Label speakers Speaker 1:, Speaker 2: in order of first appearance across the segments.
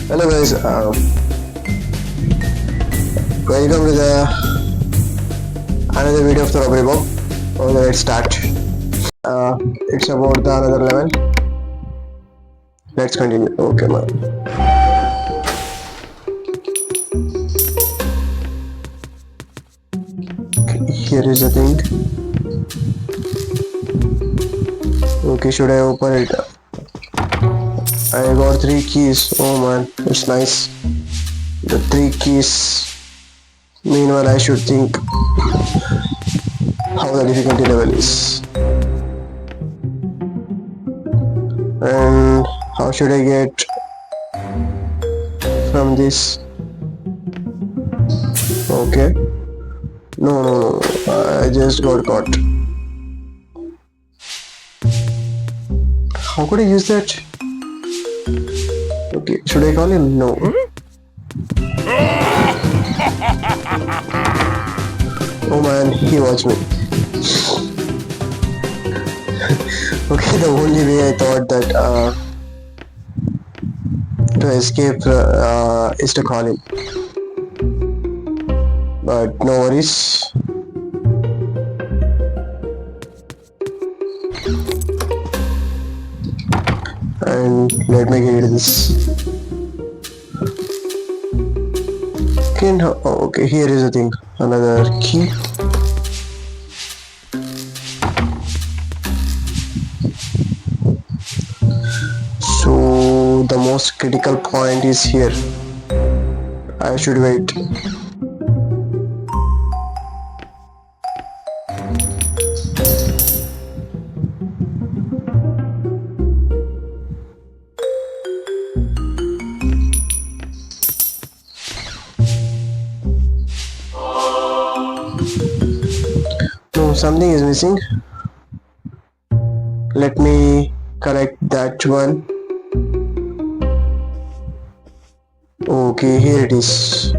Speaker 1: Hello guys, welcome to the another video of the robbery book. Okay, let's start. It's about the another level. Let's continue. Okay, man. Okay, here is the thing. Okay, should I open it? I got 3 keys. Oh man, it's nice. The 3 keys. Meanwhile, I should think how the difficulty level is. And how should I get from this? Okay. No. I just got caught. How could I use that? Okay, should I call him? No. Oh man, he watched me. Okay, the only way I thought that to escape is to call him. But no worries. And let me get this. Okay, here is the thing. Another key. So the most critical point is here. I should wait. No, something is missing. Let me correct that one. Okay, here it is.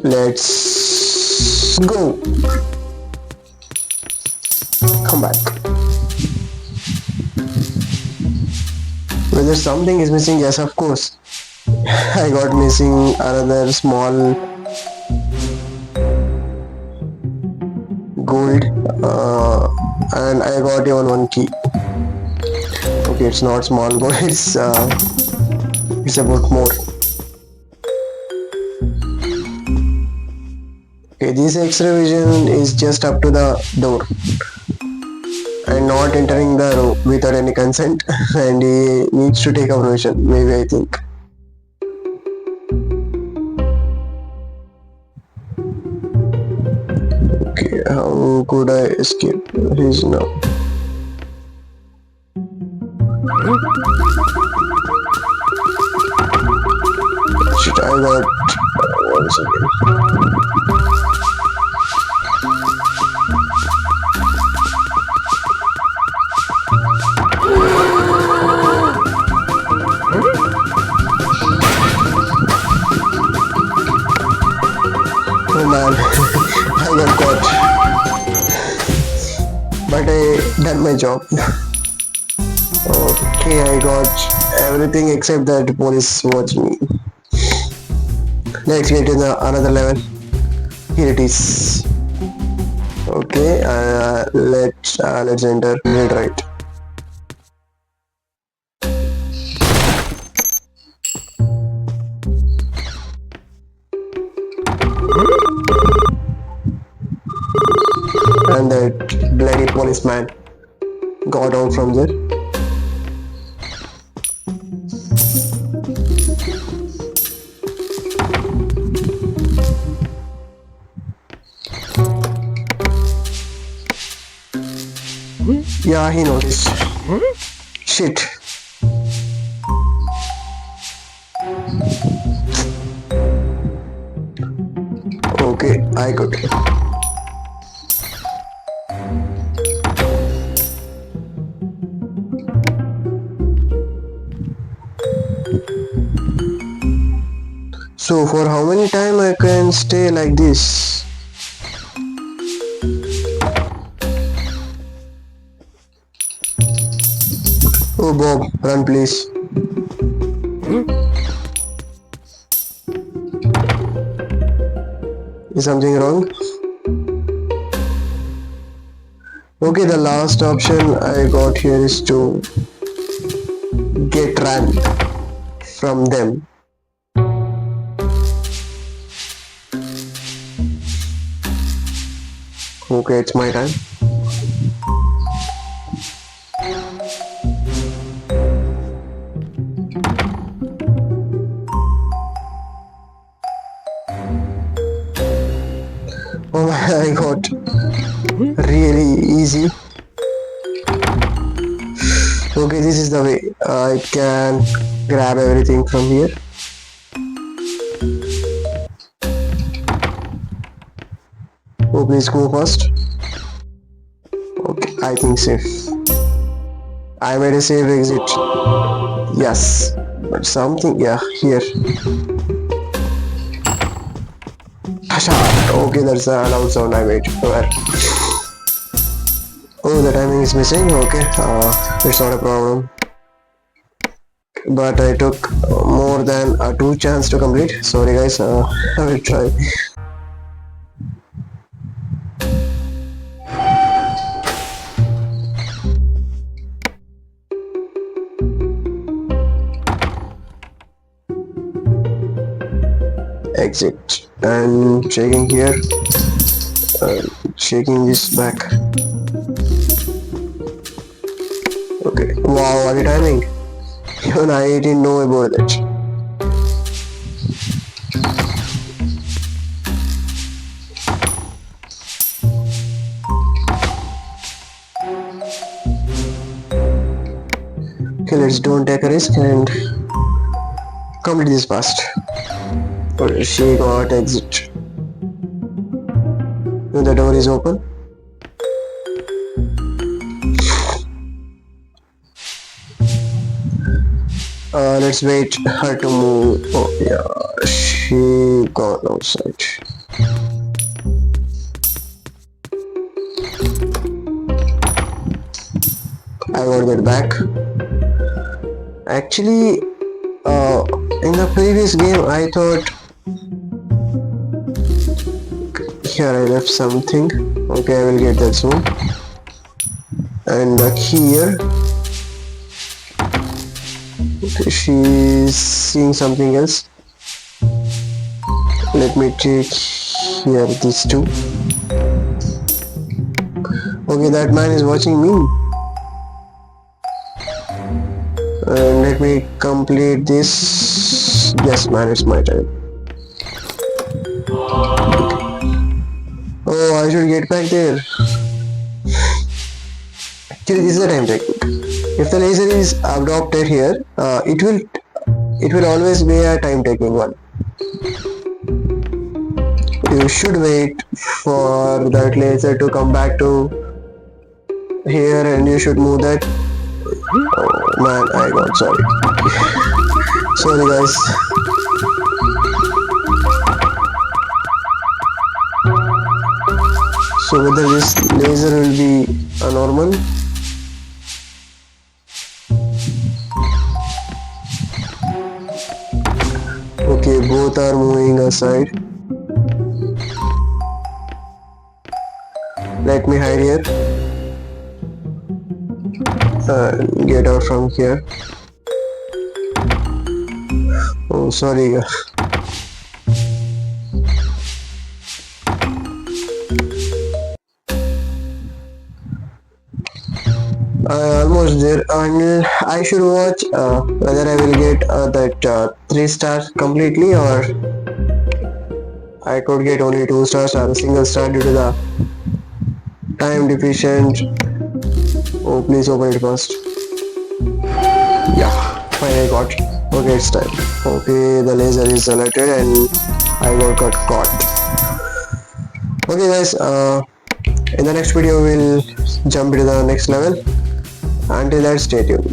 Speaker 1: Let's go. Come back. Whether something is missing? Yes, of course. I got missing another small gold and I got even one key. Okay, it's not small gold, it's about more. Okay, this X-ray vision is just up to the door and not entering the room without any consent and he needs to take a permission, maybe I think. Okay, how could I escape? He's now. Shit, I got 1 second. Oh man, I got caught. But I done my job. Okay, I got everything except that the police watching me. Let's get to the another level. Here it is. Okay, let's enter read right. And that bloody policeman got out from there. Yeah, he noticed. Shit. Okay, I got it. So for how many time I can stay like this? Oh Bob, run please. Is something wrong? Okay, the last option I got here is to get run from them. Okay, it's my time. Oh my, I got really easy. Okay, this is the way I can grab everything from here. Oh, please go first. Okay, I think safe. I made a safe exit. Yes, but something, yeah, here. Okay, that's the loud sound I made. Where? Oh, the timing is missing. Okay, it's not a problem. But I took more than 2 chances to complete. Sorry guys, I will try. Exit and checking here, checking this back. Okay, wow, what a timing. Even I didn't know about that. Okay, let's don't take a risk and complete this fast. Okay, she got exit. The door is open. Let's wait her to move. Oh yeah, she got outside. I got that back. Actually, in the previous game I thought here I left something. Okay, I will get that soon. And here, okay, she's seeing something else. Let me take here these two. Okay, that man is watching me. And let me complete this. Yes, man, it's my time. Oh, I should get back there. Actually, this is the time technique. If the laser is adopted here, it will always be a time taking one. You should wait for that laser to come back to here, and you should move that. Oh man, I got sorry. Sorry guys. So whether this laser will be a normal. Okay, both are moving aside. Let me hide here. Get out from here. Oh, sorry. Almost there, and I should watch whether I will get that 3 stars completely, or I could get only 2 stars or a single star due to the time deficient. Oh, please open it first. Yeah, finally got. Okay, it's time. Okay, the laser is selected and I got caught. Okay guys, in the next video we'll jump to the next level. Until that, stay tuned.